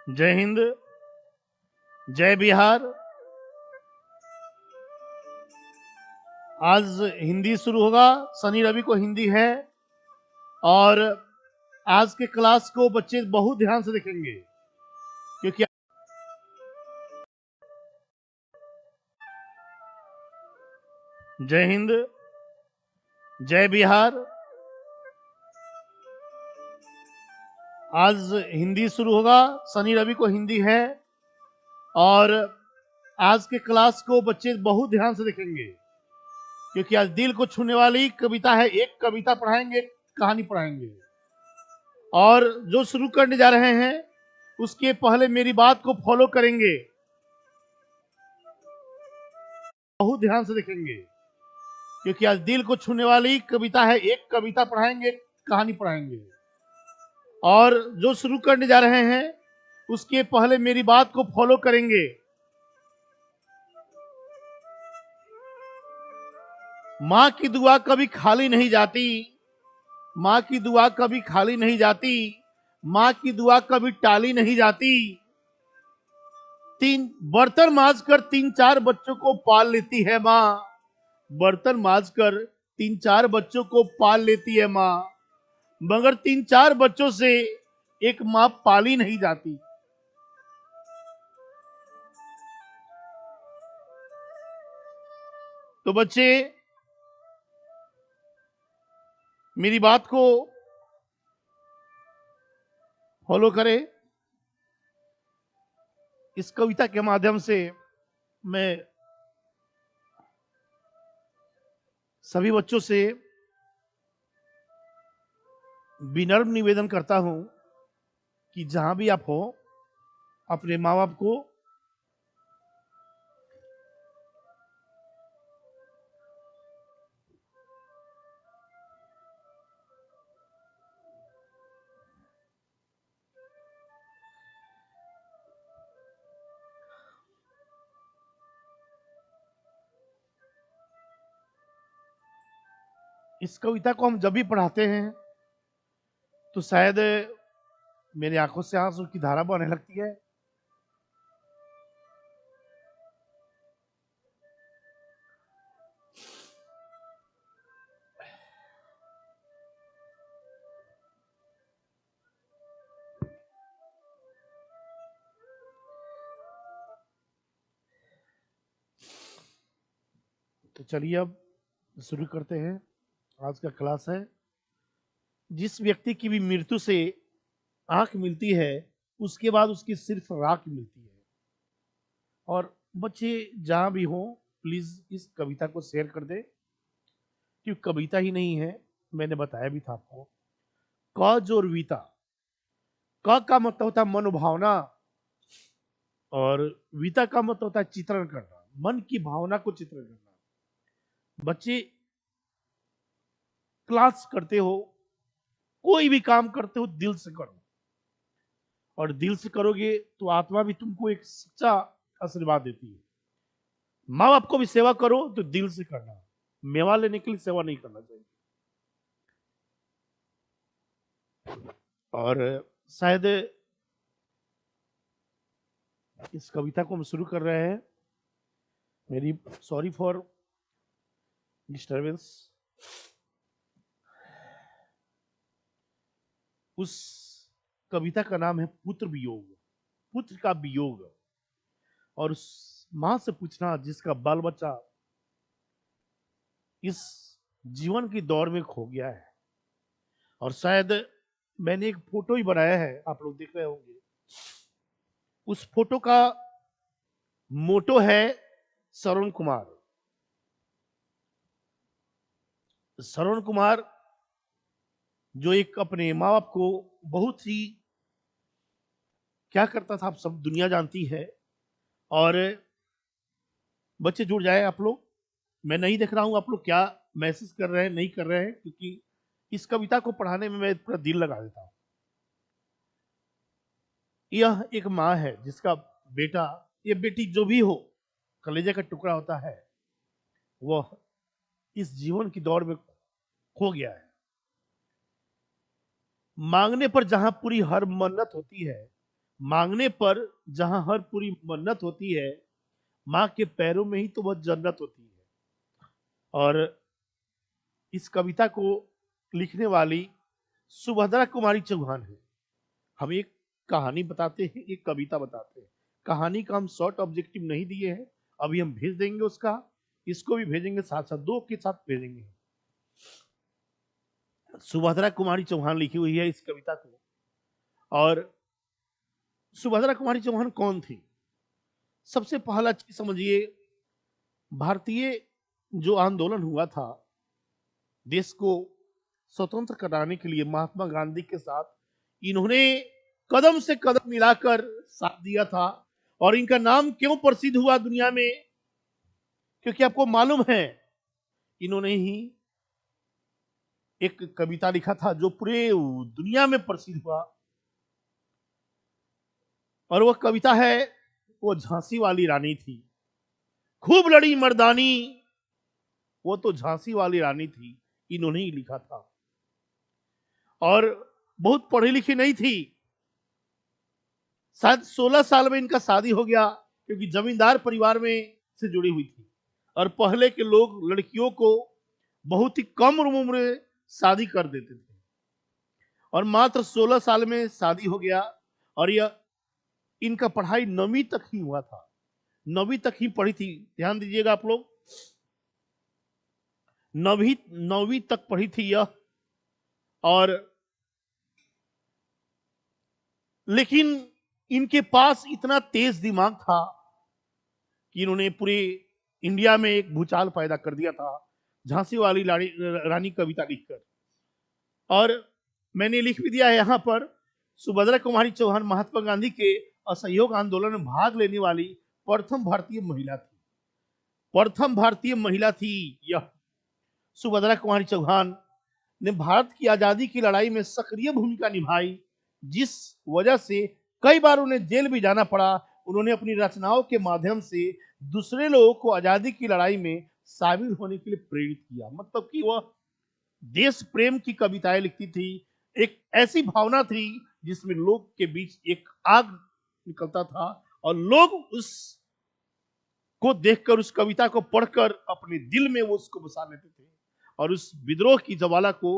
जय हिंद, जय बिहार। आज हिंदी शुरू होगा। शनि रवि को हिंदी है और आज के क्लास को बच्चे बहुत ध्यान से देखेंगे क्योंकि जय हिंद, जय बिहार। आज हिंदी शुरू होगा। शनि रवि को हिंदी है और आज के क्लास को बच्चे बहुत ध्यान से देखेंगे क्योंकि आज दिल को छूने वाली कविता है। एक कविता पढ़ाएंगे, कहानी पढ़ाएंगे और जो शुरू करने जा रहे हैं उसके पहले मेरी बात को फॉलो करेंगे, बहुत ध्यान से देखेंगे क्योंकि आज दिल को छूने वाली कविता है। एक कविता पढ़ाएंगे, कहानी पढ़ाएंगे और जो शुरू करने जा रहे हैं उसके पहले मेरी बात को फॉलो करेंगे। मां की दुआ कभी खाली नहीं जाती, मां की दुआ कभी खाली नहीं जाती, मां की दुआ कभी टाली नहीं जाती। तीन बर्तन मांजकर 3-4 बच्चों को पाल लेती है मां, बर्तन मांजकर 3-4 बच्चों को पाल लेती है मां, मगर 3-4 बच्चों से एक मां पाली नहीं जाती। तो बच्चे मेरी बात को फॉलो करें। इस कविता के माध्यम से मैं सभी बच्चों से विनम्र निवेदन करता हूं कि जहां भी आप हो अपने माँ बाप को इस कविता को हम जब भी पढ़ाते हैं तो शायद मेरी आंखों से आंसू की धारा बहने लगती है। तो चलिए अब शुरू करते हैं। आज का क्लास है, जिस व्यक्ति की भी मृत्यु से आंख मिलती है उसके बाद उसकी सिर्फ राख मिलती है। और बच्चे जहां भी हो प्लीज इस कविता को शेयर कर दे, क्योंकि कविता ही नहीं है, मैंने बताया भी था आपको। क जोर वीता, क का मतलब होता है मनोभावना और वीता का मतलब होता है चित्रण करना, मन की भावना को चित्रण करना। बच्चे क्लास करते हो, कोई भी काम करते हो दिल से करो और दिल से करोगे तो आत्मा भी तुमको एक सच्चा आशीर्वाद देती है। माँ बाप को भी सेवा करो तो दिल से करना, मेवा लेने के लिए सेवा नहीं करना चाहिए। और शायद इस कविता को हम शुरू कर रहे हैं। मेरी सॉरी फॉर डिस्टर्बेंस। उस कविता का नाम है पुत्र वियोग, पुत्र का वियोग। और उस मां से पूछना जिसका बाल बच्चा इस जीवन की दौड़ में खो गया है। और शायद मैंने एक फोटो ही बनाया है, आप लोग देख रहे होंगे। उस फोटो का मोटो है श्रवण कुमार। श्रवण कुमार जो एक अपने माँ बाप को बहुत ही क्या करता था, आप सब दुनिया जानती है। और बच्चे जुड़ जाए आप लोग, मैं नहीं देख रहा हूं आप लोग क्या मैसेज कर रहे हैं नहीं कर रहे हैं, क्योंकि इस कविता को पढ़ाने में मैं पूरा दिल लगा देता हूं। यह एक माँ है जिसका बेटा या बेटी जो भी हो, कलेजे का टुकड़ा होता है, वह इस जीवन की दौड़ में खो गया है। मांगने पर जहां पूरी हर मन्नत होती है, मांगने पर जहां हर पूरी मन्नत होती है, माँ के पैरों में ही तो वह जन्नत होती है। और इस कविता को लिखने वाली सुभद्रा कुमारी चौहान है। हम एक कहानी बताते हैं, एक कविता बताते हैं। कहानी का हम शॉर्ट ऑब्जेक्टिव नहीं दिए हैं, अभी हम भेज देंगे उसका, इसको भी भेजेंगे, साथ साथ दो के साथ भेजेंगे। सुभद्रा कुमारी चौहान लिखी हुई है इस कविता को। और सुभद्रा कुमारी चौहान कौन थी? सबसे पहला चीज समझिए, भारतीय जो आंदोलन हुआ था देश को स्वतंत्र कराने के लिए, महात्मा गांधी के साथ इन्होंने कदम से कदम मिलाकर साथ दिया था। और इनका नाम क्यों प्रसिद्ध हुआ दुनिया में? क्योंकि आपको मालूम है, इन्होंने ही एक कविता लिखा था जो पूरे दुनिया में प्रसिद्ध हुआ। और वह कविता है, वो झांसी वाली रानी थी, खूब लड़ी मर्दानी, वो तो झांसी वाली रानी थी, इन्होंने ही लिखा था। और बहुत पढ़ी लिखी नहीं थी, शायद 16 साल में इनका शादी हो गया, क्योंकि जमींदार परिवार में से जुड़ी हुई थी। और पहले के लोग लड़कियों को बहुत ही कम उम्र में शादी कर देते थे, और मात्र 16 साल में शादी हो गया। और यह इनका पढ़ाई 9वीं तक ही हुआ था, 9वीं तक ही पढ़ी थी। ध्यान दीजिएगा आप लोग, 9वीं तक पढ़ी थी यह। और लेकिन इनके पास इतना तेज दिमाग था कि इन्होंने पूरे इंडिया में एक भूचाल पैदा कर दिया था, झांसी वाली रानी कविता लिखकर। और मैंने लिख भी दिया है यहां पर, सुभद्रा कुमारी चौहान महात्मा गांधी के असहयोग आंदोलन में भाग लेने वाली प्रथम भारतीय महिला थी। प्रथम भारतीय महिला थी यह सुभद्रा कुमारी चौहान ने भारत की आजादी की लड़ाई में सक्रिय भूमिका निभाई, जिस वजह से कई बार उन्हें जेल भी जाना पड़ा। उन्होंने अपनी रचनाओं के माध्यम से दूसरे लोगों को आजादी की लड़ाई में शामिल होने के लिए प्रेरित किया। मतलब कि वह देश प्रेम की कविताएं लिखती थी, एक ऐसी भावना थी जिसमें लोग के बीच एक आग निकलता था, और लोग उस को देखकर, उस कविता को पढ़कर अपने दिल में वो उसको बसा लेते थे, और उस विद्रोह की ज्वाला को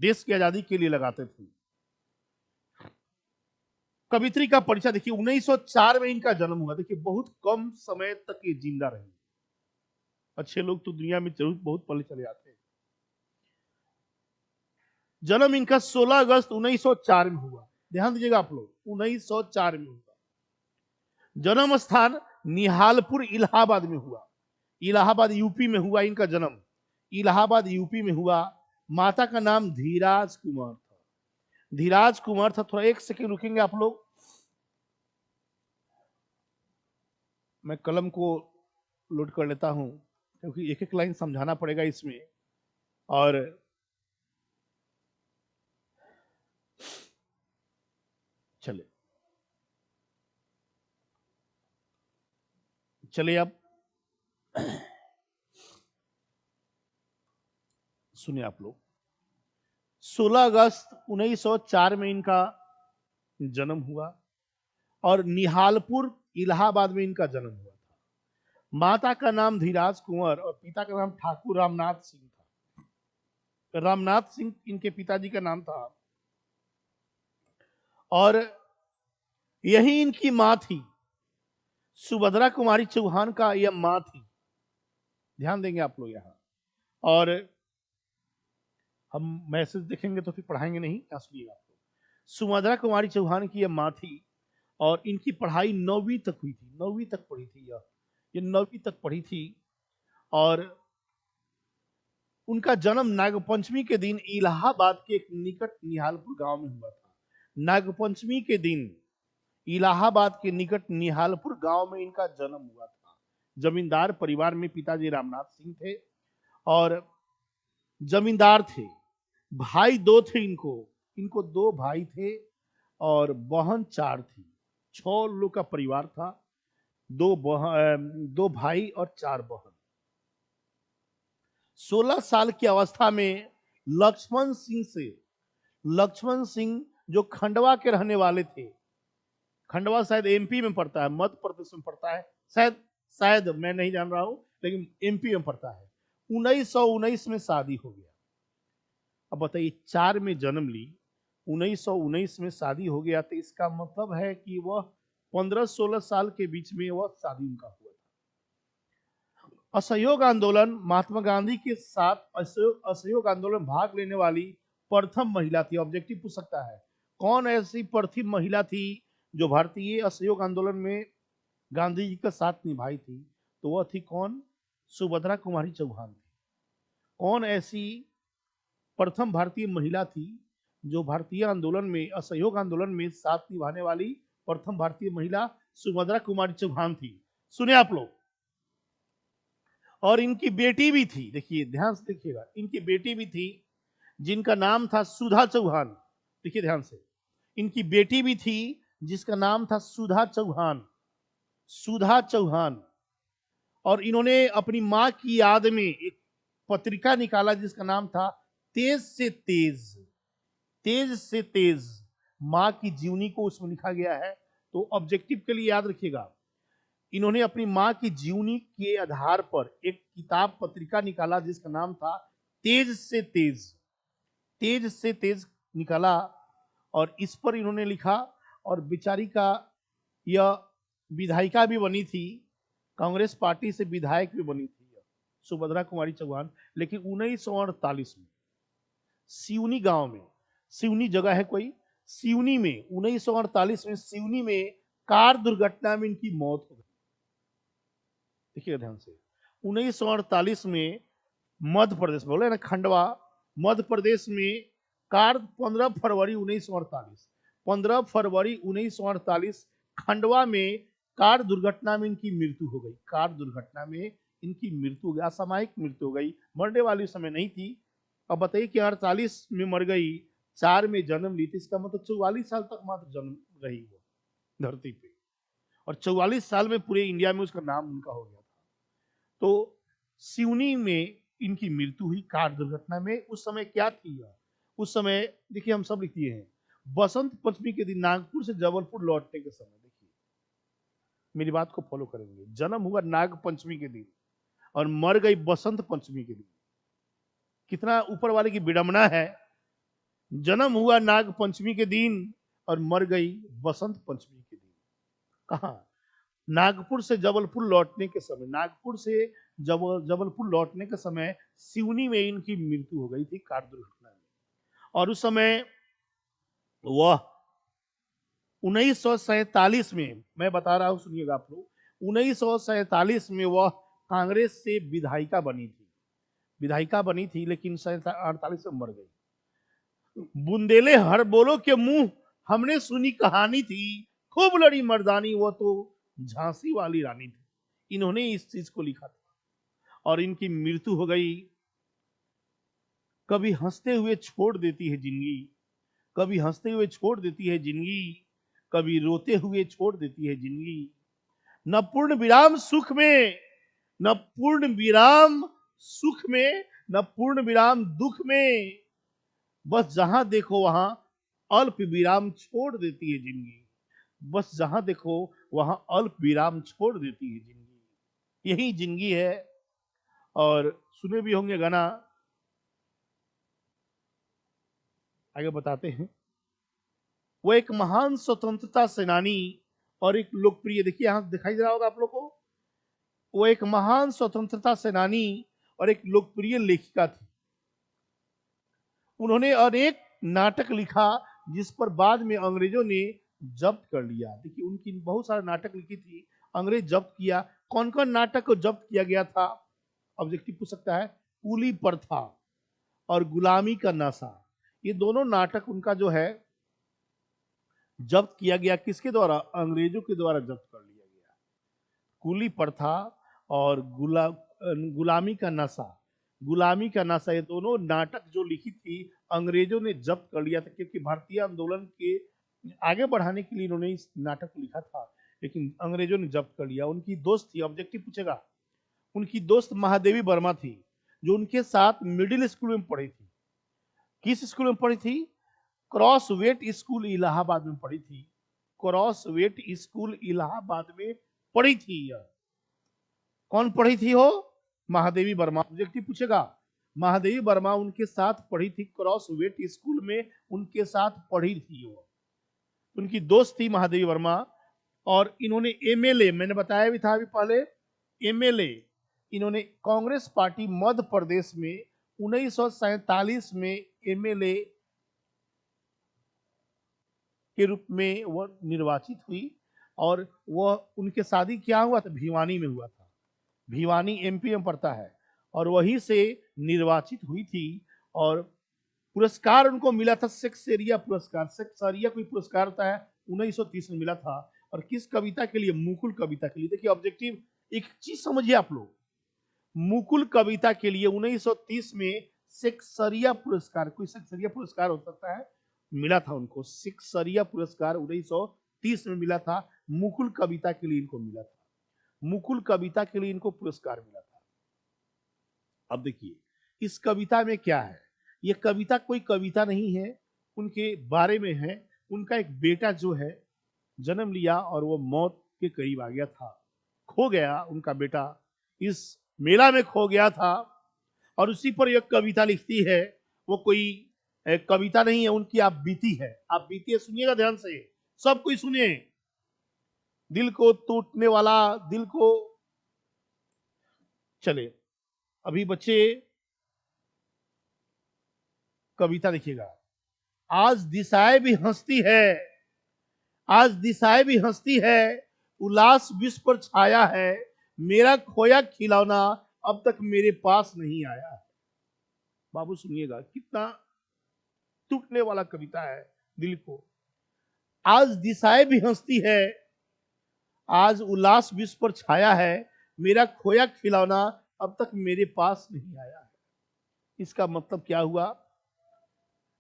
देश की आजादी के लिए लगाते थे। कवित्री का परिचय देखिए, 1904 में इनका जन्म हुआ। देखिए बहुत कम समय तक ये जिंदा रही, अच्छे लोग तो दुनिया में जरूर बहुत पहले चले आते हैं। जन्म इनका 16 अगस्त 1904 में हुआ। ध्यान दीजिएगा आप लोग, 1904 में हुआ। जन्म स्थान निहालपुर इलाहाबाद में हुआ। इलाहाबाद यूपी में हुआ इनका जन्म, इलाहाबाद यूपी में हुआ। माता का नाम धीराज कुमार था, धीराज कुमार था। थोड़ा एक सेकंड रुकेंगे आप लोग, मैं कलम को लोड कर लेता हूं, क्योंकि एक एक लाइन समझाना पड़ेगा इसमें। और चले चले अब सुनिए आप लोग। 16 अगस्त 1904 में इनका जन्म हुआ, और निहालपुर इलाहाबाद में इनका जन्म हुआ था। माता का नाम धीराज कुंवर और पिता का नाम ठाकुर रामनाथ सिंह था। रामनाथ सिंह इनके पिताजी का नाम था। और यही इनकी मां थी, सुभद्रा कुमारी चौहान का यह मां थी। ध्यान देंगे आप लोग यहां। और हम मैसेज देखेंगे तो फिर पढ़ाएंगे नहीं, क्या सुनिएगा आप लोग। सुभद्रा कुमारी चौहान की यह मां थी, और इनकी पढ़ाई 9वीं तक हुई थी, 9वीं तक पढ़ी थी ये 9वीं तक पढ़ी थी। और उनका जन्म नागपंचमी के दिन इलाहाबाद के एक निकट निहालपुर गांव में हुआ था। नागपंचमी के दिन इलाहाबाद के निकट निहालपुर गांव में इनका जन्म हुआ था। जमींदार परिवार में पिताजी रामनाथ सिंह थे, और जमींदार थे। भाई 2 थे इनको, इनको 2 भाई थे, और बहन 4 थी। 6 लोग का परिवार था, 2 भाई और 4 बहन। 16 साल की अवस्था में लक्ष्मण सिंह जो खंडवा के रहने वाले थे, खंडवा शायद एमपी में पड़ता है, मध्य प्रदेश में पड़ता है, शायद शायद मैं नहीं जान रहा हूं, लेकिन एमपी में पड़ता है। 1919 में शादी हो गया। अब बताइए, 4 में जन्म ली, 1919 में शादी हो गया, तो इसका मतलब है कि वह 15-16 साल के बीच में वह शादी उनका हुआ था। असहयोग आंदोलन, महात्मा गांधी के साथ असहयोग आंदोलन में भाग लेने वाली प्रथम महिला थी। ऑब्जेक्टिव पूछ सकता है, कौन ऐसी प्रथम महिला थी जो भारतीय असहयोग आंदोलन में गांधी जी का साथ निभाई थी? तो वह थी कौन? सुभद्रा कुमारी चौहान थी। कौन ऐसी प्रथम भारतीय महिला थी जो भारतीय आंदोलन में, असहयोग आंदोलन में साथ निभाने वाली प्रथम भारतीय महिला सुभद्रा कुमारी चौहान थी। सुने आप लोग। और इनकी बेटी भी थी, देखिए ध्यान से देखिएगा, इनकी बेटी भी थी जिनका नाम था सुधा चौहान। देखिए ध्यान से, इनकी बेटी भी थी जिसका नाम था सुधा चौहान, सुधा चौहान। और इन्होंने अपनी मां की याद में एक पत्रिका निकाला जिसका नाम था तेज से तेज, तेज से तेज। मां की जीवनी को उसमें लिखा गया है। तो ऑब्जेक्टिव के लिए याद रखिएगा, इन्होंने अपनी मां की जीवनी के आधार पर एक किताब पत्रिका निकाला जिसका नाम था तेज से तेज, तेज से तेज निकाला। और इस पर इन्होंने लिखा, और बेचारी का यह विधायिका भी बनी थी, कांग्रेस पार्टी से विधायक भी बनी थी सुभद्रा कुमारी चौहान। लेकिन 1948 में सिवनी गांव में, सिवनी जगह है कोई, सिवनी में 1948 में सिवनी में कार दुर्घटना में इनकी मौत हो गई। देखिए ध्यान से, 1948 में मध्य प्रदेश, बोले ना खंडवा, मध्य प्रदेश में कार 15 फरवरी 1948, 15 फरवरी 1948 खंडवा में कार दुर्घटना में इनकी मृत्यु हो गई। कार दुर्घटना में इनकी मृत्यु हो गई, असामयिक मृत्यु हो गई, मरने वाली उस समय नहीं थी। अब बताइए कि 48 में मर गई, 4 में जन्म ली थी, इसका मतलब 44 साल तक मात्र जन्म रही वो धरती पे, और 44 साल में पूरे इंडिया में उसका नाम उनका हो गया था। तो सिवनी में इनकी मृत्यु हुई कार दुर्घटना में। उस समय क्या थी यह? उस समय देखिए, हम सब लिख दिए हैं, बसंत पंचमी के दिन नागपुर से जबलपुर लौटने के समय। देखिए मेरी बात को फॉलो करेंगे, जन्म हुआ नाग पंचमी के दिन और मर गई बसंत पंचमी के दिन। कितना ऊपर वाले की विडंबना है, जन्म हुआ नाग पंचमी के दिन और मर गई बसंत पंचमी के दिन। कहा? नागपुर से जबलपुर लौटने के समय, नागपुर से जबलपुर लौटने के समय सिवनी में इनकी मृत्यु हो गई थी कार दुर्घटना में। और उस समय वह 1947 में, मैं बता रहा हूं सुनिएगा आप लोग, 1947 में वह कांग्रेस से विधायिका बनी थी, विधायिका बनी थी, लेकिन 48 में मर गई। बुंदेले हर बोलो के मुंह हमने सुनी कहानी थी, खूब लड़ी मर्दानी वो तो झांसी वाली रानी थी। इन्होंने इस चीज को लिखा था और इनकी मृत्यु हो गई। कभी हंसते हुए छोड़ देती है जिंदगी, कभी हंसते हुए छोड़ देती है जिंदगी, कभी रोते हुए छोड़ देती है जिंदगी। न पूर्ण विराम सुख में, न पूर्ण विराम सुख में, न पूर्ण विराम दुख में, बस जहां देखो वहां अल्प विराम छोड़ देती है जिंदगी। बस जहां देखो वहां अल्प विराम छोड़ देती है जिंदगी। यही जिंदगी है। और सुने भी होंगे गाना, आगे बताते हैं। वो एक महान स्वतंत्रता सेनानी और एक लोकप्रिय, देखिए यहां दिखाई दे रहा होगा आप लोग को, वो एक महान स्वतंत्रता सेनानी और एक लोकप्रिय लेखिका थी। उन्होंने अनेक नाटक लिखा जिस पर बाद में अंग्रेजों ने जब्त कर लिया। देखिए उनकी बहुत सारे नाटक लिखी थी, अंग्रेज जब्त किया। कौन कौन नाटक को जब्त किया गया था? ऑब्जेक्टिव पूछ सकता है, कूली प्रथा और गुलामी का नशा, ये दोनों नाटक उनका जो है जब्त किया गया। किसके द्वारा? अंग्रेजों के द्वारा जब्त कर लिया गया। कूली प्रथा और गुलामी का नशा, गुलामी का नशा, ये दोनों नाटक जो लिखी थी अंग्रेजों ने जब्त कर लिया था, क्योंकि भारतीय आंदोलन के आगे बढ़ाने के लिए इन्होंने इस नाटक को लिखा था, लेकिन अंग्रेजों ने जब्त कर लिया। उनकी दोस्त थी, ऑब्जेक्टिव पूछेगा, उनकी दोस्त महादेवी वर्मा थी, जो उनके साथ मिडिल स्कूल में पढ़ी थी। किस स्कूल में पढ़ी थी? क्रॉस वेट स्कूल इलाहाबाद में पढ़ी थी। क्रॉस वेट स्कूल इलाहाबाद में पढ़ी थी। यह कौन पढ़ी थी हो? महादेवी वर्मा। ऑब्जेक्टिव पूछेगा, महादेवी वर्मा उनके साथ पढ़ी थी, क्रॉस वेट स्कूल में उनके साथ पढ़ी थी। वो उनकी दोस्त थी महादेवी वर्मा। और इन्होंने एमएलए, मैंने बताया भी था अभी पहले, एमएलए इन्होंने कांग्रेस पार्टी मध्य प्रदेश में 1947 में एमएलए के रूप में वह निर्वाचित हुई। और वह उनके शादी क्या हुआ था? भिवानी में हुआ था। भिवानी एमपी में पड़ता है और वहीं से निर्वाचित हुई थी। और पुरस्कार उनको मिला था सेक्सेरिया पुरस्कार। सेक्सेरिया कोई पुरस्कार होता है, 1930 में मिला था। और किस कविता के लिए? मुकुल कविता के लिए। देखिए ऑब्जेक्टिव, एक चीज समझिए आप लोग, मुकुल कविता के लिए 1930 में सेक्सेरिया पुरस्कार, कोई सेक्सेरिया पुरस्कार हो सकता है, मिला था उनको। सेक्सेरिया पुरस्कार 1930 में मिला था। मुकुल कविता के लिए इनको मिला था। मुकुल कविता के लिए इनको पुरस्कार मिला था। अब देखिए इस कविता में क्या है। ये कविता कोई कविता नहीं है, उनके बारे में है। उनका एक बेटा जो है जन्म लिया और वो मौत के करीब आ गया था, खो गया उनका बेटा, इस मेला में खो गया था। और उसी पर एक कविता लिखती है। वो कोई कविता नहीं है, उनकी आप बीती है। आप बीती है, सुनिएगा ध्यान से, सब कोई सुनिए। दिल को टूटने वाला, दिल को, चले अभी बच्चे कविता देखिएगा। आज दिशाएं भी हंसती है, आज दिशाएं भी हंसती है, उल्लास विश्व पर छाया है, मेरा खोया खिलौना अब तक मेरे पास नहीं आया है। बाबू सुनिएगा, कितना टूटने वाला कविता है दिल को। आज दिशाएं भी हंसती है, आज उल्लास विश्व पर छाया है, मेरा खोया खिलौना अब तक मेरे पास नहीं आया है। इसका मतलब क्या हुआ?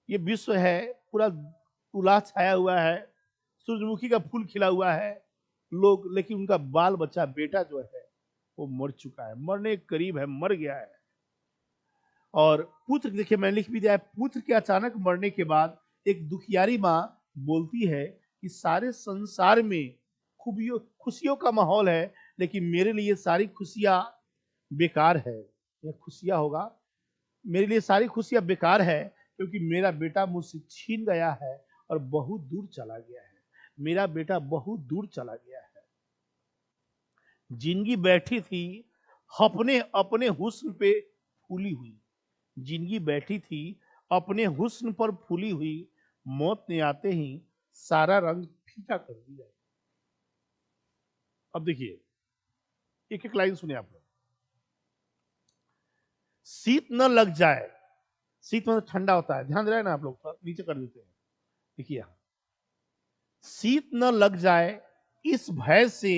ये विश्व है, पूरा उल्लास छाया हुआ है, सूरजमुखी का फूल खिला हुआ है लोग, लेकिन उनका बाल बच्चा बेटा जो है वो मर चुका है, मरने के करीब है, मर गया है। और पुत्र, देखिए मैंने लिख भी दिया है, पुत्र के अचानक मरने के बाद एक दुखियारी माँ बोलती है कि सारे संसार में खुशियों का माहौल है, लेकिन मेरे लिए सारी खुशियां बेकार है। यह खुशियां होगा, मेरे लिए सारी खुशियां बेकार है, क्योंकि मेरा बेटा मुझसे छीन गया है और बहुत दूर चला गया है। मेरा बेटा बहुत दूर चला गया है। जिंदगी बैठी थी अपने अपने हुस्न पे फूली हुई, जिंदगी बैठी थी अपने हुस्न पर फूली हुई, मौत ने आते ही सारा रंग फीका कर दिया। अब देखिए एक एक लाइन सुनिए आप लोग। शीत न लग जाए, शीत मतलब ठंडा होता है, ध्यान रहे ना आप लोग, तो नीचे कर देते हैं। देखिए यहां, शीत न लग जाए इस भय से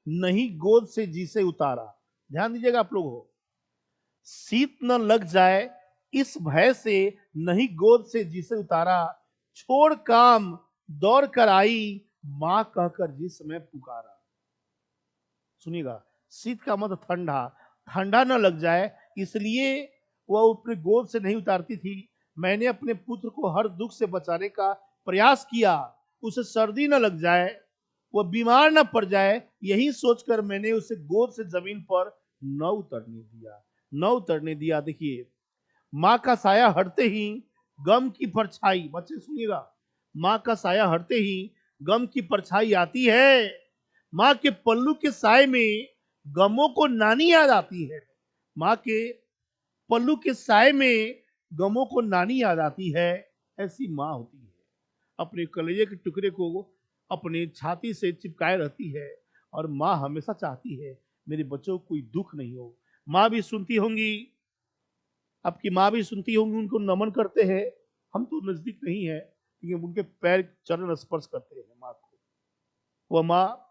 नहीं गोद से जिसे उतारा। ध्यान दीजिएगा आप लोग हो, शीत न लग जाए इस भय से नहीं गोद से जिसे उतारा, छोड़ काम दौड़ कर आई मां कहकर जिस समय पुकारा। सुनिएगा, शीत का मतलब ठंडा, ठंडा न लग जाए इसलिए वह अपने गोद से नहीं उतारती थी। मैंने अपने पुत्र को हर दुख से बचाने का प्रयास किया, उसे सर्दी न लग जाए, वह बीमार न पड़ जाए, यही सोचकर मैंने उसे गोद से जमीन पर न उतरने दिया, न उतरने दिया। देखिए, माँ का साया हटते ही गम की परछाई, बच्चे सुनिएगा, माँ का साया हटते ही गम की परछाई आती है। माँ के पल्लू के साय में गमों को नानी याद आती है। माँ के पल्लू के साय में गमों को नानी याद आती है। ऐसी माँ होती है, अपने कलेजे के टुकड़े को अपने छाती से चिपकाए रहती है। और माँ हमेशा चाहती है मेरे बच्चों को कोई दुख नहीं हो। माँ भी सुनती होंगी, आपकी माँ भी सुनती होंगी, उनको नमन करते हैं। हम तो नजदीक नहीं है, लेकिन उनके पैर चरण स्पर्श करते हैं माँ को। वह माँ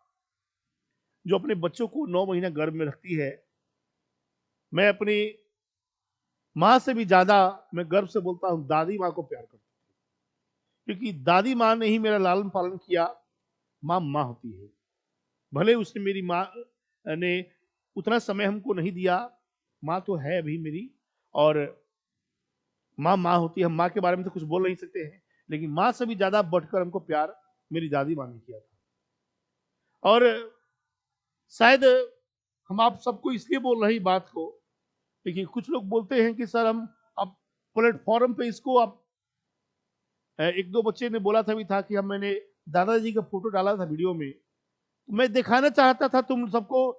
जो अपने बच्चों को 9 महीने गर्भ में रखती है, मैं अपनी माँ से भी ज्यादा, मैं गर्व से बोलता हूँ, दादी माँ को प्यार करता हूँ, क्योंकि दादी माँ ने ही मेरा लालन पालन किया। माँ माँ होती है, भले उसने, मेरी माँ ने उतना समय हमको नहीं दिया, माँ तो है अभी मेरी, और माँ माँ होती है। हम माँ के बारे में तो कुछ बोल नहीं सकते हैं, लेकिन माँ से भी ज्यादा बढ़कर हमको प्यार मेरी दादी माँ ने किया था। और शायद हम आप सबको इसलिए बोल रहे हैं बात को, देखिए कुछ लोग बोलते हैं कि सर हम अब प्लेटफॉर्म पे इसको आप, एक दो बच्चे ने बोला था भी था कि हम मैंने दादाजी का फोटो डाला था वीडियो में, तो मैं दिखाना चाहता था तुम सबको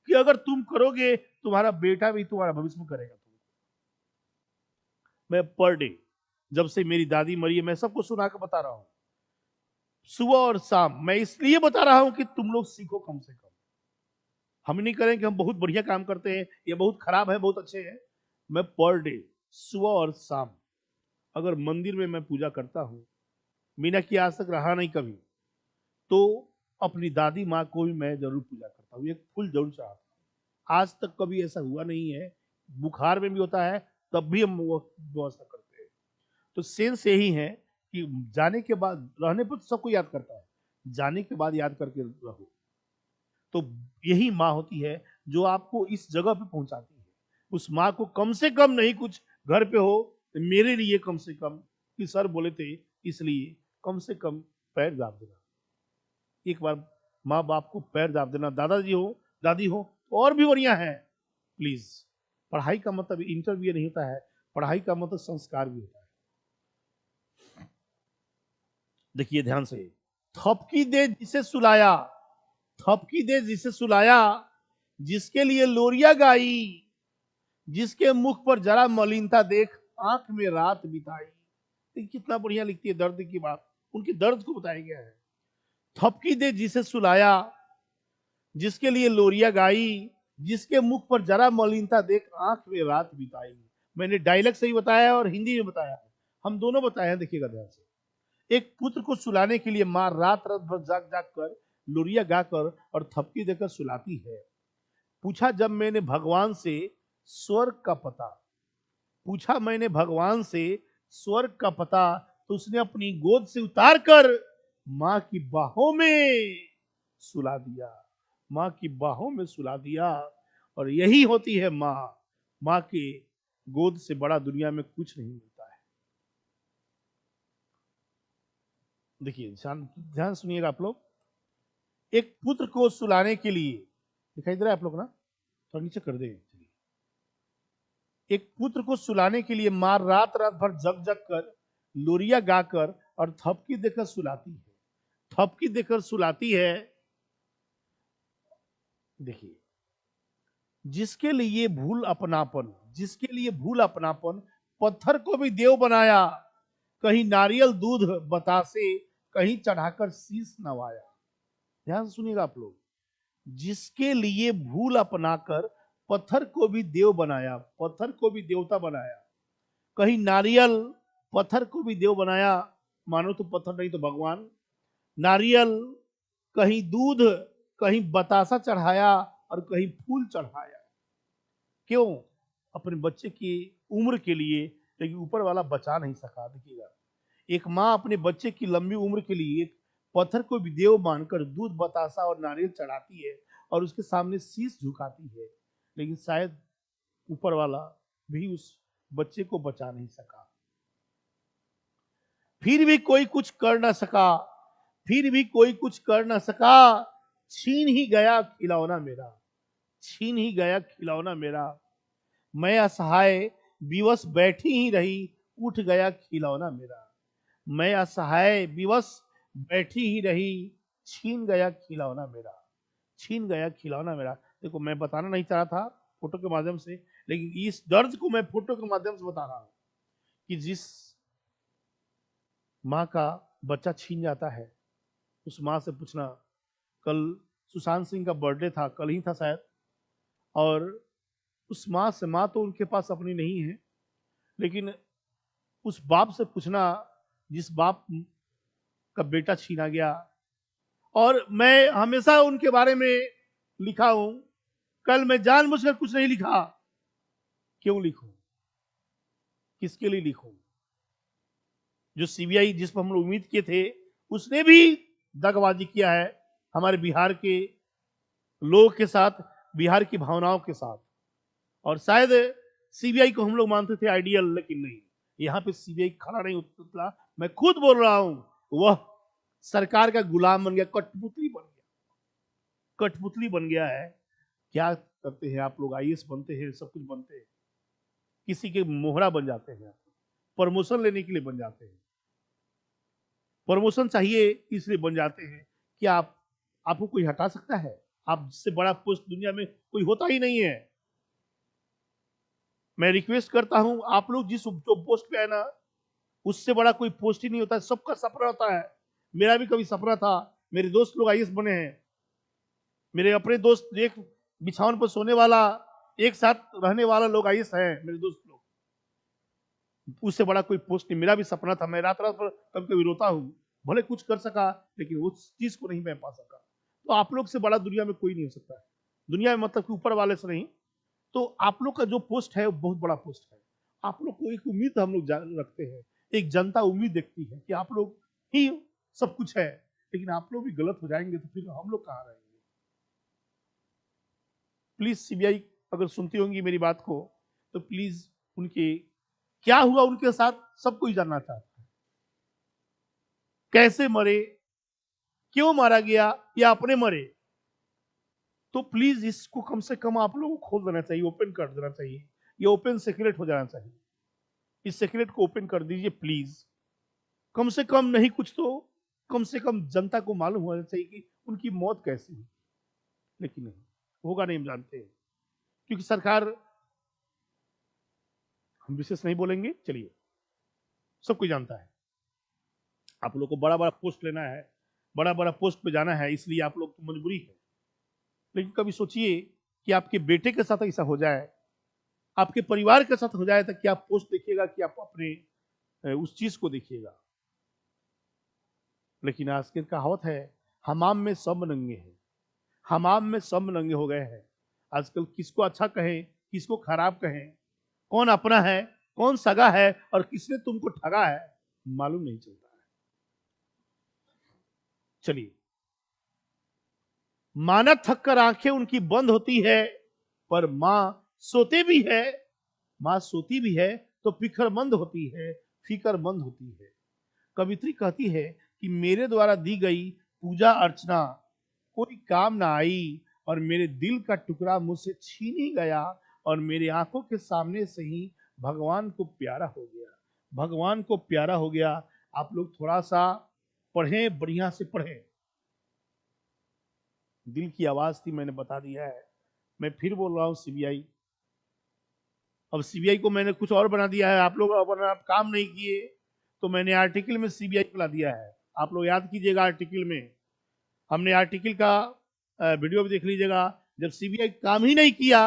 कि अगर तुम करोगे तुम्हारा बेटा भी तुम्हारा भविष्य में करेगा। मैं पर डे जब से मेरी दादी मरी है मैं सबको सुना के बता रहा हूं, सुबह और शाम। मैं इसलिए बता रहा हूं कि तुम लोग सीखो कम से कम। हम नहीं करें कि हम बहुत बढ़िया काम करते हैं, ये बहुत खराब है, बहुत अच्छे हैं। मैं पर डे सुबह और शाम अगर मंदिर में मैं पूजा करता हूं, मीना की आज तक रहा नहीं कभी, तो अपनी दादी माँ को भी मैं जरूर पूजा करता हूँ, एक फूल जरूर चढ़ाता हूँ। आज तक कभी ऐसा हुआ नहीं है। बुखार में भी होता है तब भी हम वो व्यवस्था करते हैं। तो सेंस यही है कि जाने के बाद, रहने पर तो सबको याद करता है, जाने के बाद याद करके रहो। तो यही माँ होती है जो आपको इस जगह पे पहुंचाती है। उस माँ को कम से कम नहीं कुछ घर पे हो तो मेरे लिए कम से कम, कि सर बोले थे इसलिए कम से कम पैर दाब देना। एक बार माँ बाप को पैर दाब देना, दादाजी हो दादी हो तो और भी बढ़िया है। प्लीज, पढ़ाई का मतलब इंटरव्यू नहीं होता है, पढ़ाई का मतलब संस्कार भी होता है। देखिए ध्यान से, थपकी दे जिसे सुलाया, थपकी दे जिसे सुलाया, जिसके लिए लोरिया गाई, जिसके मुख पर जरा मलिनता देख आंख में रात बिताई। कितना बढ़िया लिखती है, दर्द की बात, उनके दर्द को बताया गया है। थपकी दे जिसे सुलाया, जिसके लिए लोरिया गाई, जिसके मुख पर जरा मलिनता देख आंख में रात बिताई। मैंने डायलॉग सही बताया और हिंदी में बताया है, हम दोनों बताए हैं, देखिएगा ध्यान से। एक पुत्र को सुलाने के लिए माँ रात रात भर जाग जाग कर लोरिया गाकर और थपकी देकर सुलाती है। पूछा जब मैंने भगवान से स्वर्ग का पता, पूछा मैंने भगवान से स्वर्ग का पता, तो उसने अपनी गोद से उतार कर माँ की बाहों में सुला दिया, माँ की बाहों में सुला दिया। और यही होती है माँ, माँ के गोद से बड़ा दुनिया में कुछ नहीं मिलता है। देखिए ध्यान सुनिएगा आप लोग। एक पुत्र को सुलाने के लिए, दिखाई दे रहा है आप लोग ना, थोड़ा नीचे कर दे। एक पुत्र को सुलाने के लिए माँ रात रात भर जग जग कर लोरिया गाकर और थपकी देकर सुलाती है, थपकी देकर सुलाती है। देखिए, जिसके लिए भूल अपनापन, जिसके लिए भूल अपनापन, पत्थर को भी देव बनाया, कहीं नारियल दूध बतासे, कहीं चढ़ाकर शीश नवाया। ध्यान से सुनिएगा आप लोग, जिसके लिए भूल अपनाकर पत्थर को भी देव बनाया, पत्थर को भी देवता बनाया, कहीं नारियल, पत्थर को भी देव बनाया, मानो तो पत्थर नहीं तो भगवान, नारियल, कहीं दूध, कहीं बतासा चढ़ाया और कहीं फूल चढ़ाया। क्यों? अपने बच्चे की उम्र के लिए, लेकिन ऊपर वाला बचा नहीं सका। देखिएगा, एक माँ अपने बच्चे की लंबी उम्र के लिए पत्थर को भी देव मानकर दूध, बतासा और नारियल चढ़ाती है और उसके सामने शीश झुकाती है, लेकिन शायद ऊपर वाला भी उस बच्चे को बचा नहीं सका। फिर भी कोई कुछ कर ना सका, फिर भी कोई कुछ कर ना सका, छीन ही गया खिलौना मेरा, छीन ही गया खिलौना मेरा। मैं असहाय विवश बैठी ही रही, उठ गया खिलौना मेरा। मैं असहाय विवश बैठी ही रही, छीन गया खिलौना मेरा, छीन गया खिलौना मेरा। देखो, मैं बताना नहीं चाह रहा था फोटो के माध्यम से, लेकिन इस दर्द को मैं फोटो के माध्यम से बता रहा हूं कि जिस माँ का बच्चा छीन जाता है, उस माँ से पूछना, कल सुशांत सिंह का बर्थडे था, कल ही था शायद, और उस माँ से, माँ तो उनके पास अपनी नहीं है, लेकिन उस बाप से पूछना जिस बाप का बेटा छीना गया। और मैं हमेशा उनके बारे में लिखा हूं, कल मैं जानबूझकर कुछ नहीं लिखा। क्यों लिखूं? किसके लिए लिखूं? जो सीबीआई जिस पर हम लोग उम्मीद किए थे, उसने भी दगाबाजी किया है हमारे बिहार के लोगों के साथ, बिहार की भावनाओं के साथ। और शायद सीबीआई को हम लोग मानते थे आइडियल, लेकिन नहीं, यहाँ पे सीबीआई खड़ा नहीं उतरा। मैं खुद बोल रहा हूं, वह सरकार का गुलाम बन गया, कठपुतली बन गया। कठपुतली बन गया है। क्या करते हैं आप लोग? आईएएस बनते हैं, सब कुछ बनते हैं, किसी के मोहरा बन जाते हैं, प्रमोशन लेने के लिए बन जाते हैं। प्रमोशन चाहिए इसलिए बन जाते हैं कि आपको कोई हटा सकता है? आप जिससे बड़ा पोस्ट दुनिया में कोई होता ही नहीं है। मैं रिक्वेस्ट करता हूं, आप लोग जिस जो पोस्ट पे है ना, उससे बड़ा कोई पोस्ट ही नहीं होता है। सबका सपना होता है। मेरा भी कभी सपना था। मेरे दोस्त लोग आईएएस बने हैं। मेरे अपने दोस्त, एक बिछावन पर सोने वाला, एक साथ रहने वाला लोग आईएएस हैं मेरे दोस्त लोग। उससे बड़ा कोई पोस्ट नहीं। मेरा भी सपना था। मैं रात रात भर कभी कभी रोता हूँ, भले कुछ कर सका लेकिन उस चीज को नहीं मैं पा सका। तो आप लोग से बड़ा दुनिया में कोई नहीं हो सकता है। दुनिया में मतलब कि ऊपर वाले से नहीं। तो आप लोग का जो पोस्ट है वो बहुत बड़ा पोस्ट है। आप लोग को एक उम्मीद हम लोग रखते हैं। एक जनता उम्मीद देखती है कि आप लोग ही सब कुछ है। लेकिन आप लोग भी गलत हो जाएंगे तो फिर हम लोग कहाँ रहेंगे? प्लीज सीबीआई अगर सुनती होंगी मेरी बात को, तो प्लीज उनके क्या हुआ उनके साथ सब कोई जानना चाहता है। कैसे मरे, क्यों मारा गया, या अपने मरे? तो प्लीज इसको कम से कम आप लोगों को खोल देना चाहिए, ओपन कर देना चाहिए। ये ओपन सीक्रेट हो जाना चाहिए। इस सीक्रेट को ओपन कर दीजिए प्लीज। कम से कम नहीं कुछ तो कम से कम जनता को मालूम होना चाहिए कि उनकी मौत कैसी हुई। लेकिन नहीं होगा, नहीं हम जानते हैं, क्योंकि सरकार, हम विशेष नहीं बोलेंगे, चलिए सब कोई जानता है। आप लोग को बड़ा बड़ा पोस्ट लेना है, बड़ा बड़ा पोस्ट पे जाना है, इसलिए आप लोग को मजबूरी है। लेकिन कभी सोचिए कि आपके बेटे के साथ ऐसा हो जाए, आपके परिवार के साथ हो जाए, तो क्या आप पोस्ट देखिएगा कि आप अपने उस चीज को देखिएगा? लेकिन आज की कहावत है, हमाम में सब नंगे हैं। हमाम में सब नंगे हो गए हैं। आजकल किसको अच्छा कहें, किसको खराब कहें, कौन अपना है, कौन सगा है, और किसने तुमको ठगा है, मालूम नहीं चलता है। चलिए, माना थक कर आंखें उनकी बंद होती है, पर मां सोते भी है। मां सोती भी है तो फिक्रमंद होती है, फिक्रमंद होती है। कवित्री कहती है कि मेरे द्वारा दी गई पूजा अर्चना कोई काम ना आई, और मेरे दिल का टुकड़ा मुझसे छीन ही गया, और मेरे आंखों के सामने से ही भगवान को प्यारा हो गया। भगवान को प्यारा हो गया। आप लोग थोड़ा सा पढ़ें, बढ़िया से पढ़ें। दिल की आवाज थी, मैंने बता दिया है। मैं फिर बोल रहा हूं, सीबीआई। अब सीबीआई को मैंने कुछ और बना दिया है। आप लोग अपना काम नहीं किए तो मैंने आर्टिकल में सीबीआई बना दिया है। आप लोग याद कीजिएगा, आर्टिकल में हमने आर्टिकल का वीडियो भी देख लीजिएगा। जब सीबीआई काम ही नहीं किया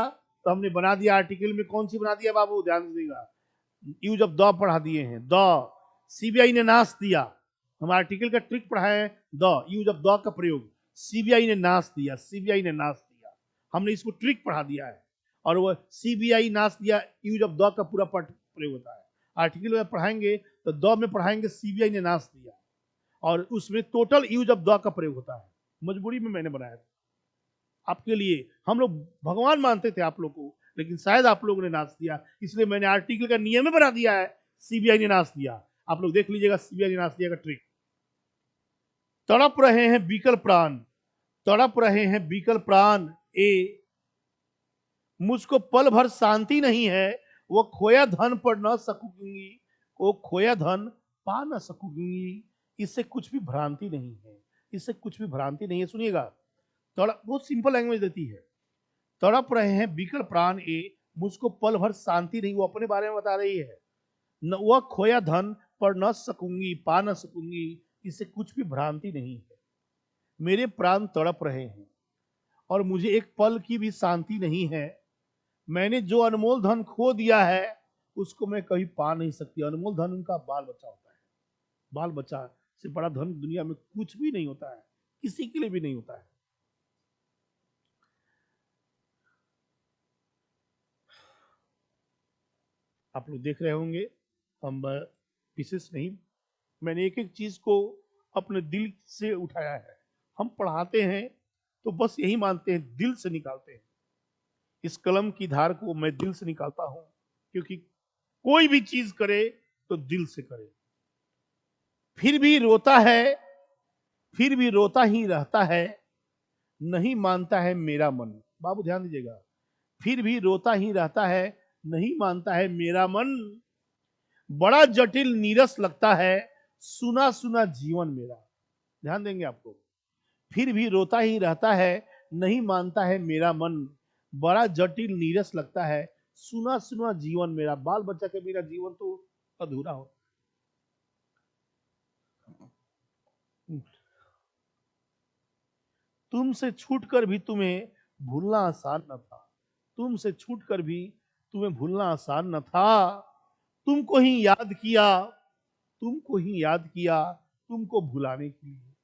तो हमने बना दिया आर्टिकल में। कौन सी बना दिया बाबू, ध्यान दीजिएगा। यूज ऑफ द पढ़ा दिए हैं। द सीबीआई ने नाश दिया। हम आर्टिकल का ट्रिक पढ़ाए, द यूज ऑफ द का प्रयोग। सीबीआई ने नाश दिया, सीबीआई ने नाश दिया। हमने इसको ट्रिक पढ़ा दिया है। और वो सीबीआई नाश दिया, यूज ऑफ द का पूरा प्रयोग होता है। आर्टिकल में पढ़ाएंगे तो द में पढ़ाएंगे सीबीआई ने नाश दिया, और उसमें टोटल यूज ऑफ द का प्रयोग होता है। मजबूरी में मैंने बनाया था आपके लिए। हम लोग भगवान मानते थे आप लोग को, लेकिन शायद आप लोगों ने नाश दिया, इसलिए मैंने आर्टिकल का नियम बना दिया है, सीबीआई ने नाश दिया। आप लोग देख लीजिएगा सीबीआई ने नाश दिया का ट्रिक। तड़प रहे हैं बीकल प्राण, तड़प रहे हैं बीकल प्राण, ए मुझको पल भर शांति नहीं है, वो खोया धन पर न सकूंगी, वो खोया धन पा न सकूंगी। इससे कुछ भी भ्रांति नहीं है, इससे कुछ भी भ्रांति नहीं है। सुनिएगा, बहुत सिंपल लैंग्वेज देती है। तड़प रहे हैं बीकल प्राण, ए मुझको पल भर शांति नहीं। वो अपने बारे में बता रही है। न वह खोया धन पर न सकूंगी, पा न सकूंगी, इससे कुछ भी भ्रांति नहीं है। मेरे प्राण तड़प रहे हैं और मुझे एक पल की भी शांति नहीं है। मैंने जो अनमोल धन खो दिया है उसको मैं कभी पा नहीं सकती। अनमोल धन उनका बाल बच्चा होता है। बाल बच्चा से बड़ा धन दुनिया में कुछ भी नहीं होता है, किसी के लिए भी नहीं होता है। आप लोग देख रहे होंगे, हम विशेष नहीं, मैंने एक एक चीज को अपने दिल से उठाया है। हम पढ़ाते हैं तो बस यही मानते हैं, दिल से निकालते हैं। इस कलम की धार को मैं दिल से निकालता हूं, क्योंकि कोई भी चीज करे तो दिल से करे। फिर भी रोता है, फिर भी रोता ही रहता है। नहीं मानता है मेरा मन। बाबू ध्यान दीजिएगा, फिर भी रोता ही रहता है, नहीं मानता है मेरा मन। बड़ा जटिल नीरस लगता है, सुना सुना जीवन मेरा। ध्यान देंगे आपको, फिर भी रोता ही रहता है, नहीं मानता है मेरा मन। बड़ा जटिल नीरस लगता है, सुना सुना जीवन मेरा। बाल बच्चा के बिना जीवन तो अधूरा हो। तुमसे छूटकर भी तुम्हें भूलना आसान न था। तुमसे छूटकर भी तुम्हें भूलना आसान न था। तुमको ही याद किया, तुमको ही याद किया, तुमको भुलाने के लिए।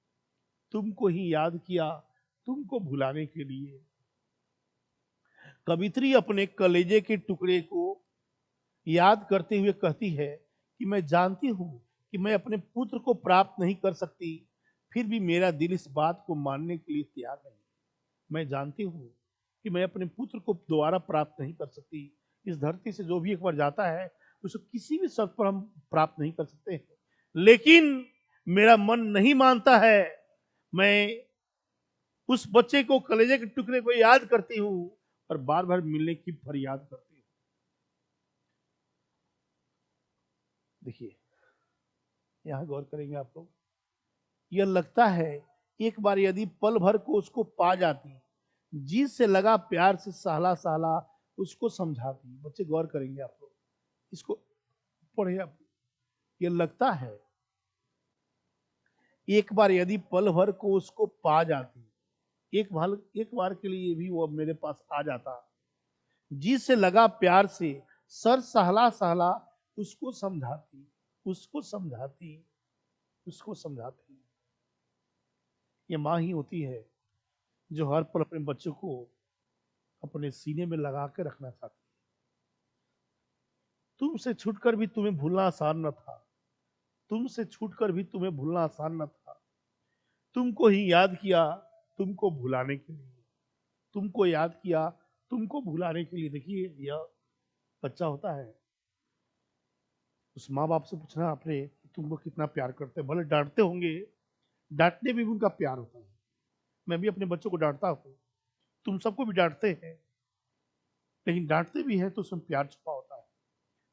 तुमको ही याद किया, तुमको भुलाने के लिए। कवित्री अपने कलेजे के टुकड़े को याद करते हुए कहती है कि मैं जानती हूं कि मैं अपने पुत्र को प्राप्त नहीं कर सकती, फिर भी मेरा दिल इस बात को मानने के लिए तैयार नहीं। मैं जानती हूं कि मैं अपने पुत्र को दोबारा प्राप्त नहीं कर सकती। इस धरती से जो भी एक बार जाता है उसे किसी भी शर्त पर हम प्राप्त नहीं कर सकते हैं, लेकिन मेरा मन नहीं मानता है। मैं उस बच्चे को, कलेजे के टुकड़े को याद करती हूँ और बार बार मिलने की फरियाद करती हूँ। देखिए, यहां गौर करेंगे आप लोग। यह लगता है एक बार यदि पल भर को उसको पा जाती, जी से लगा प्यार से सहला सहला उसको समझाती। बच्चे गौर करेंगे आप लोग, इसको पढ़े आप। यह लगता है एक बार यदि पल भर को उसको पा जाती, एक बार के लिए भी वो अब मेरे पास आ जाता, जी से लगा प्यार से सर सहला सहला उसको समझाती, उसको समझाती, उसको समझाती। ये माँ ही होती है जो हर पल अपने बच्चों को अपने सीने में लगा के रखना चाहती है। तुमसे छूटकर भी तुम्हें भूलना आसान न था। तुमसे छूटकर भी तुम्हें भूलना आसान न था। तुमको ही याद किया, तुमको भुलाने के लिए। तुमको याद किया, तुमको भुलाने के लिए। देखिए, यह बच्चा होता है, उस माँ बाप से पूछना आपने तुमको कितना प्यार करते हैं। भले डांटते होंगे, डांटने में भी उनका प्यार होता है। मैं भी अपने बच्चों को डांटता हूँ, तुम सबको भी डांटते हैं, लेकिन डांटते भी हैं तो उसमें प्यार छुपा होता है।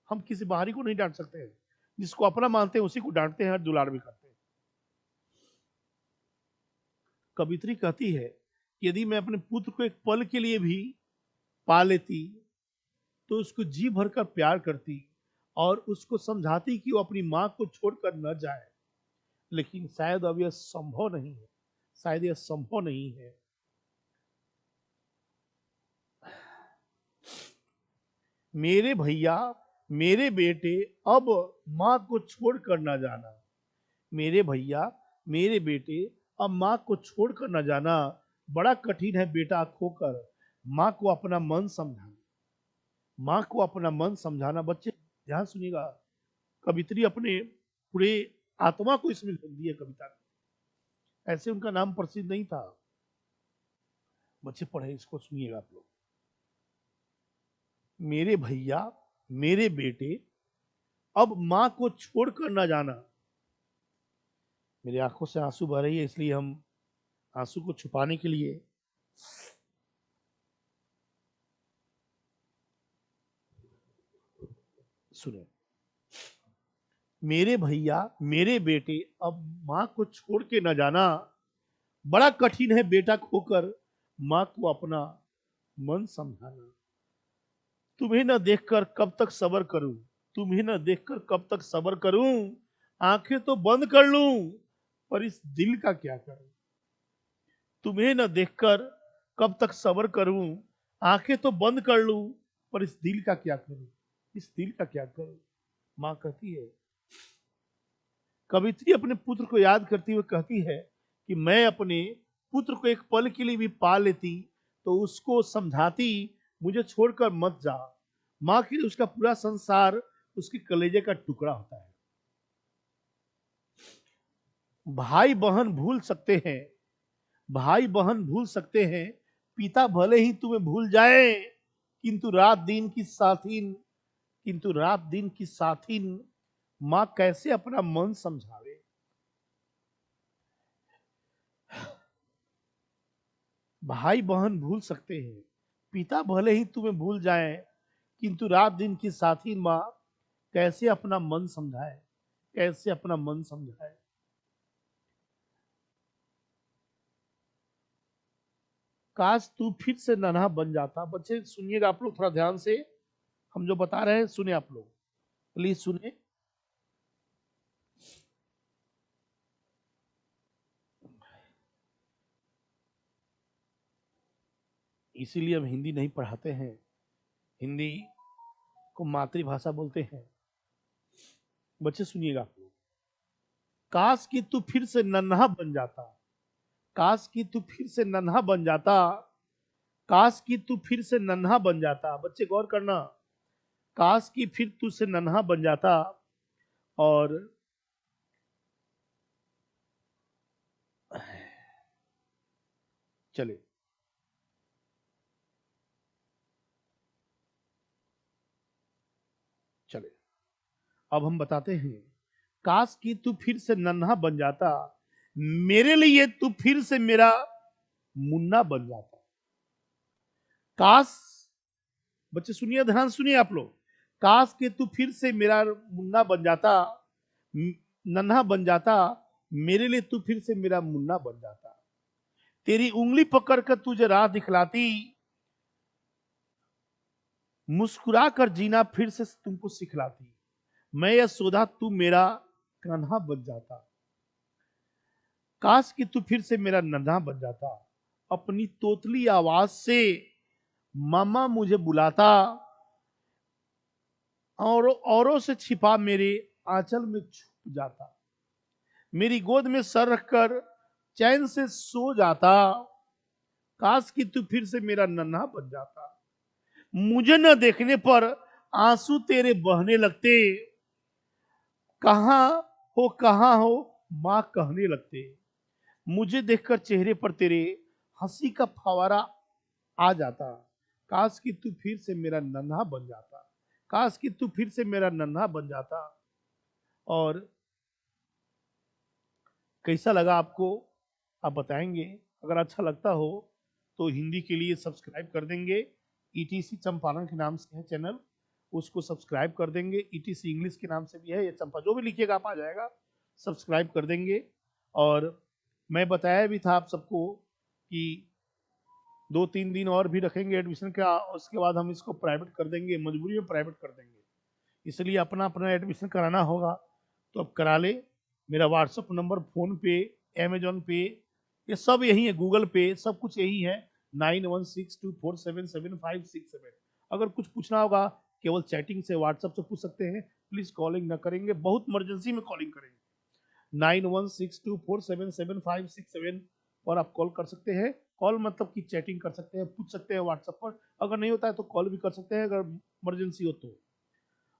हम किसी बाहरी को नहीं डांट सकते हैं, जिसको अपना मानते हैं उसी को डांटते हैं और दुलार भी करते हैं। कवित्री कहती है, यदि मैं अपने पुत्र को एक पल के लिए भी पा लेती तो उसको जी भरकर प्यार करती और उसको समझाती कि वो अपनी माँ को छोड़कर न जाए। लेकिन शायद अब यह संभव नहीं है, शायद यह संभव नहीं है। मेरे भैया, मेरे बेटे, अब माँ को छोड़कर न जाना। मेरे भैया, मेरे बेटे, अब माँ को छोड़कर न जाना। बड़ा कठिन है बेटा खोकर माँ को अपना मन समझाना। माँ को अपना मन समझाना। बच्चे ध्यान सुनिएगा, कवित्री अपने पूरे आत्मा को इसमें झोंक दिया कविता में। ऐसे उनका नाम प्रसिद्ध नहीं था। बच्चे पढ़े, इसको सुनिएगा आप लोग। मेरे भैया, मेरे बेटे, अब माँ को छोड़कर न जाना। मेरी आंखों से आंसू बह रही है, इसलिए हम आंसू को छुपाने के लिए सुने। मेरे भैया, मेरे बेटे, अब माँ को छोड़ के न जाना। बड़ा कठिन है बेटा खोकर माँ को अपना मन समझाना। तुम्हें न देखकर कब तक सब्र करूं, तुम्हें न देखकर कब तक सब्र करूं। आंखें तो बंद कर लूं, पर इस दिल का क्या करूं। तुम्हें न देखकर कब तक सब्र करूं, आंखें तो बंद कर लूं, पर इस दिल का क्या करूं, इस दिल का क्या करूं। माँ कहती है, कवित्री अपने पुत्र को याद करती हुए कहती है कि मैं अपने पुत्र को एक पल के लिए भी पा लेती तो उसको समझाती, मुझे छोड़कर मत जा। माँ के लिए उसका पूरा संसार उसके कलेजे का टुकड़ा होता है। भाई बहन भूल सकते हैं, भाई बहन भूल सकते हैं, पिता भले ही तुम्हें भूल जाए, किंतु रात दिन की साथीन, किंतु रात दिन की साथीन माँ कैसे अपना मन समझावे। भाई बहन भूल सकते हैं, पिता भले ही तुम्हें भूल जाए, किंतु रात दिन की साथी माँ कैसे अपना मन समझाए, कैसे अपना मन समझाए। काश तू फिर से नन्हा बन जाता। बच्चे सुनिएगा आप लोग थोड़ा ध्यान से, हम जो बता रहे हैं सुने आप लोग, प्लीज सुने। इसीलिए हम हिंदी नहीं पढ़ाते हैं, हिंदी को मातृभाषा बोलते हैं। बच्चे सुनिएगा आप लोग, काश कि तू फिर से नन्हा बन जाता, काश कि तू फिर से नन्हा बन जाता, काश कि तू फिर से नन्हा बन जाता। बच्चे गौर करना, काश कि फिर तू से नन्हा बन जाता और चले। चले अब हम बताते हैं, काश कि तू फिर से नन्हा बन जाता, मेरे लिए तू फिर से मेरा मुन्ना बन जाता। काश, बच्चे सुनिए, ध्यान सुनिए आप लोग, काश कि तू फिर से मेरा मुन्ना बन जाता, नन्हा बन जाता, मेरे लिए तू फिर से मेरा मुन्ना बन जाता। तेरी उंगली पकड़ कर तुझे राह दिखलाती, मुस्कुरा कर जीना फिर से तुमको सिखलाती। मैं यशोदा तू मेरा कान्हा बन जाता, काश कि तू फिर से मेरा नन्हा बन जाता। अपनी तोतली आवाज से मामा मुझे बुलाता, और औरों से छिपा मेरे आंचल में छुप जाता। मेरी गोद में सर रखकर चैन से सो जाता, काश कि तू फिर से मेरा नन्हा बन जाता। मुझे न देखने पर आंसू तेरे बहने लगते, कहां कहां हो मां कहने लगते। मुझे देखकर चेहरे पर तेरे हंसी का फवारा आ जाता, काश कि तू फिर से मेरा नन्हा बन जाता, काश कि तू फिर से मेरा नन्हा बन जाता। और कैसा लगा आपको आप बताएंगे। अगर अच्छा लगता हो तो हिंदी के लिए सब्सक्राइब कर देंगे, ईटीसी चंपारण के नाम से है चैनल, उसको सब्सक्राइब कर देंगे। ईटीसी इंग्लिश के नाम से भी है, या चंपा जो भी लिखिएगा आप आ जाएगा, सब्सक्राइब कर देंगे। और मैं बताया भी था आप सबको कि 2-3 दिन और भी रखेंगे एडमिशन का, उसके बाद हम इसको प्राइवेट कर देंगे, मजबूरी में प्राइवेट कर देंगे। इसलिए अपना अपना एडमिशन कराना होगा तो अब करा ले। मेरा व्हाट्सअप नंबर, फोन पे, अमेजोन पे, ये सब यही है, गूगल पे, सब कुछ यही है, 9162477567। अगर कुछ पूछना होगा केवल चैटिंग से, व्हाट्सएप से पूछ सकते हैं, प्लीज कॉलिंग ना करेंगे, बहुत इमरजेंसी में कॉलिंग करेंगे। 9162477567 पर आप कॉल कर सकते हैं। कॉल मतलब कि चैटिंग कर सकते हैं, पूछ सकते हैं व्हाट्सएप पर, अगर नहीं होता है तो कॉल भी कर सकते हैं अगर इमरजेंसी हो तो।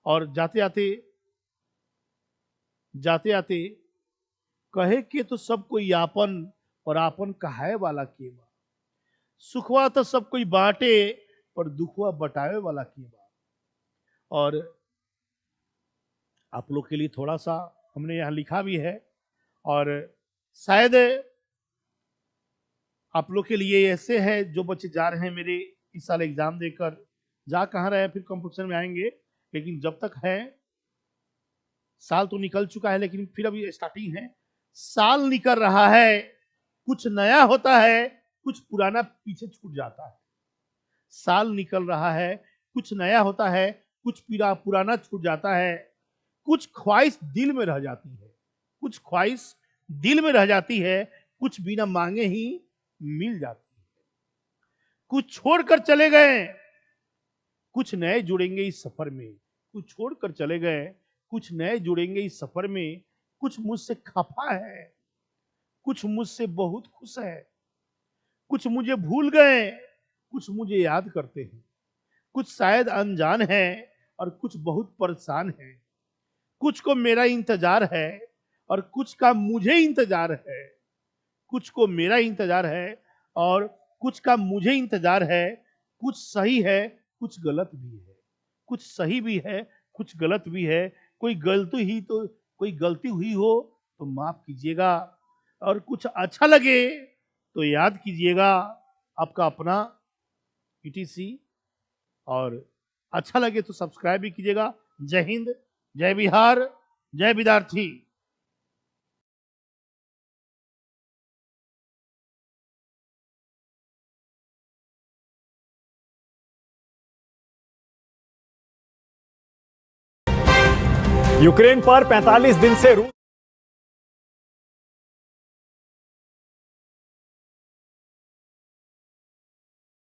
और जाते आते, जाते आते कहे के तो सब कोई आपन, और आपन कहाए वाला के बा। सुखवा तो सब कोई बांटे, पर दुखवा बटावे वाला के बा। और आप लोग के लिए थोड़ा सा हमने यहाँ लिखा भी है, और शायद आप लोग के लिए ऐसे है जो बच्चे जा रहे हैं मेरे इस साल एग्जाम देकर, जा कहाँ रहे फिर कंपटीशन में आएंगे, लेकिन जब तक है, साल तो निकल चुका है लेकिन फिर अभी स्टार्टिंग है, साल निकल रहा है, कुछ नया होता है, कुछ पुराना पीछे छूट जाता है। साल निकल रहा है, कुछ नया होता है, कुछ पुराना छूट जाता है, कुछ ख्वाहिश दिल में रह जाती है, कुछ ख्वाहिश दिल में रह जाती है, कुछ बिना मांगे ही मिल जाती है। कुछ छोड़कर चले गए, कुछ नए जुड़ेंगे इस सफर में। कुछ छोड़कर चले गए, कुछ नए जुड़ेंगे इस सफर में। कुछ मुझसे खफा है, कुछ मुझसे बहुत खुश है, कुछ मुझे भूल गए, कुछ मुझे याद करते हैं, कुछ शायद अनजान है और कुछ बहुत परेशान है। कुछ को मेरा इंतजार है और कुछ का मुझे इंतजार है, कुछ को मेरा इंतजार है और कुछ का मुझे इंतजार है। कुछ सही है, कुछ गलत भी है, कुछ सही भी है, कुछ गलत भी है। कोई गलती हुई हो तो माफ कीजिएगा, और कुछ अच्छा लगे तो याद कीजिएगा। आपका अपना ETC। और अच्छा लगे तो सब्सक्राइब भी कीजिएगा। जय हिंद, जय बिहार, जय विद्यार्थी। यूक्रेन पर 45 दिन से रूस